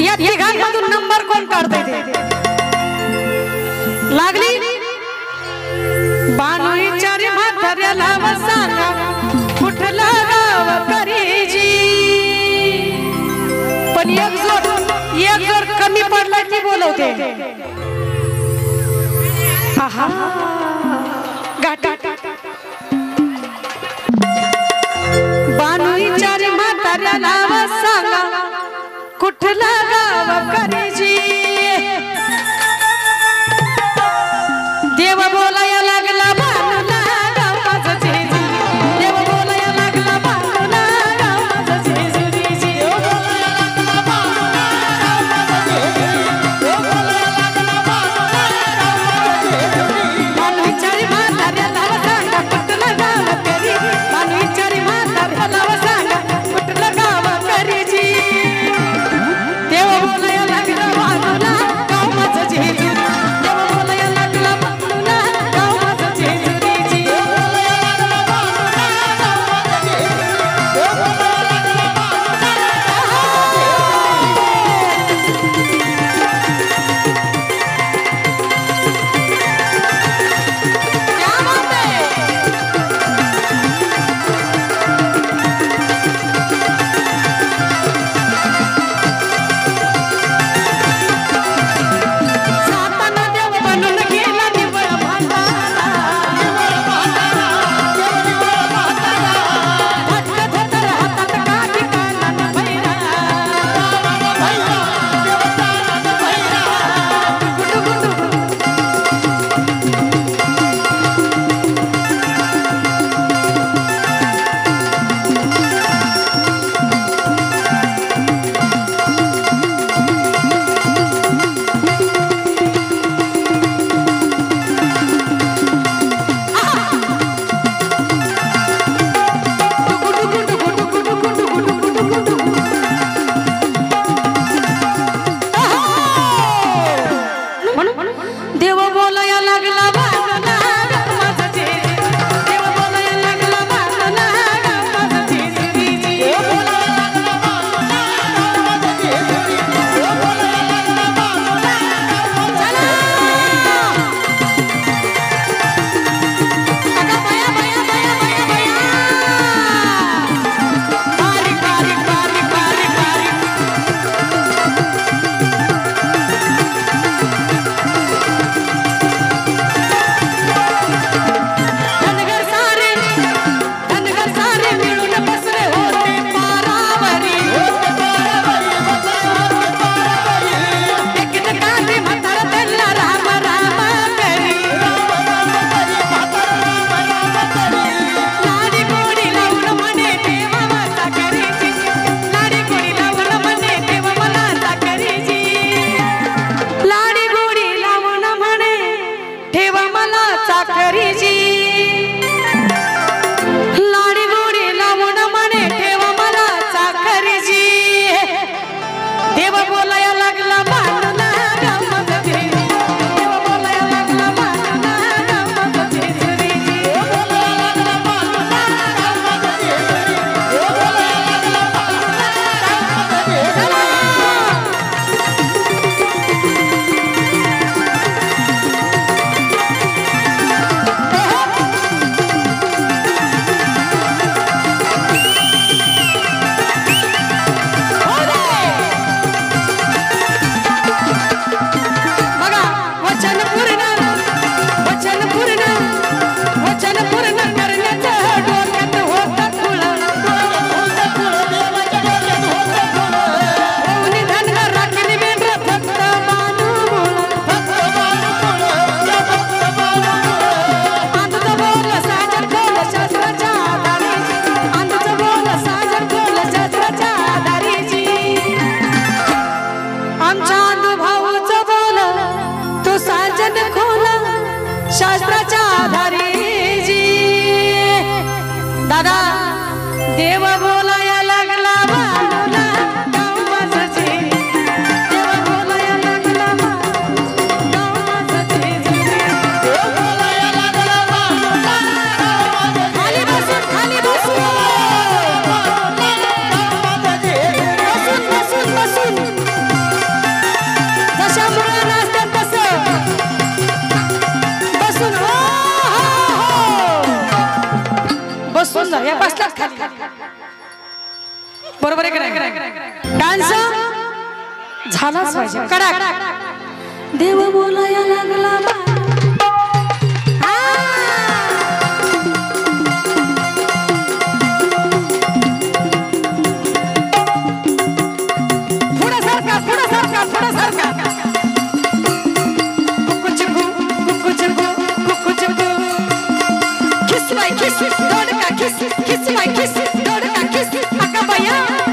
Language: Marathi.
या तिघांमधून नंबर कोण काढतंय ते लागली बानू विचारी म्हाताऱ्याला सांगा कुठला गाव करीजी पण एक जोड कमी पडला की बोलवते आहा गाटा बानू विचारी म्हाताऱ्याला सांगा कुठला गाव करीजी देव बोलाया लागला बानूला गाव माझं जेजुरी देव बोलाया लागला बानूला गाव माझं जेजुरीजी देव बोलाया लागला बानूला गाव माझं जेजुरी देव बोलाया लागला बानूला गाव माझं जेजुरी बानू विचारी म्हाताऱ्याला सांगा कुठला गाव करी बानू विचारी म्हाताऱ्याला सांगा कुठला गाव करीजी देव बोलाया लागला बानूला गाव माझं जेजुरी देव बोलाया लागला बानूला गाव माझं जेजुरीजी देव बोलाया लागला बानूला गाव माझं जेजुरी देव बोलाया लागला क्या बात है साताना देव बनून गेला निवळ भाताला भटक धतर हातात काठी कानात भैरा गुडू गुडू देव बोलाया लागला बानूला गाव माझं जेजुरी देव बोलाया लागला बानूला गाव माझं जेजुरीजी देव बोलाया लागला बानूला गाव माझं जेजुरी देव बोलाया लागला बानूला चला अगं बया बया बया बया बया बारीक बारीक बारीक बारीक बारीक धनगर सारे मिळून बसले होते पारावरी एकीत काठी म्हातारा त्यांना राम राम करी लाडी गोडी लावून म्हणे देवा माझा करीजी लाडी गोडी लावून म्हणे देवा मला करीजी लाडी गोडी लावून म्हणे ठेवा मला चाकरीजी लाडी गोडी लावून म्हणे ठेवा मला चाकरीजी देव बोलाया लागला बानूला गाव माझं जेजुरी देव बोलाया लागला बानूला गाव माझं जेजुरीजी देव बोलाया लागला बानूला गाव माझं जेजुरी देव बोलाया लागला बानूला गाव माझं जेजुरी बघा वचन पूर्ण करण्याचं डोक्यात होतं खुळ होऊन धनगर राखील मेंढर फक्त बानूमुळं आंधुचं बोल साजर खोल शास्त्राच्या आधारीजी आंधुचं बोल साजर खोल शास्त्राच्या आधारीजी आमच्या अनुभवाचं बोल तो साजन खोल शास्त्राच्या आधारीजी दादा देव बोलाया लागला बानूला गाव माझं जेजुरी देव बोलाया लागला बानूला गाव माझं जेजुरी देव बोलाया लागला बानूला गाव माझं जेजुरी खाली बसून सुंदर या बसलाच खाली बरोबर आहे का नाही डान्स झालाच पाहिजे कडक देव बोलाया लागला kiss, kiss my kiss, kiss, kiss, aka baya.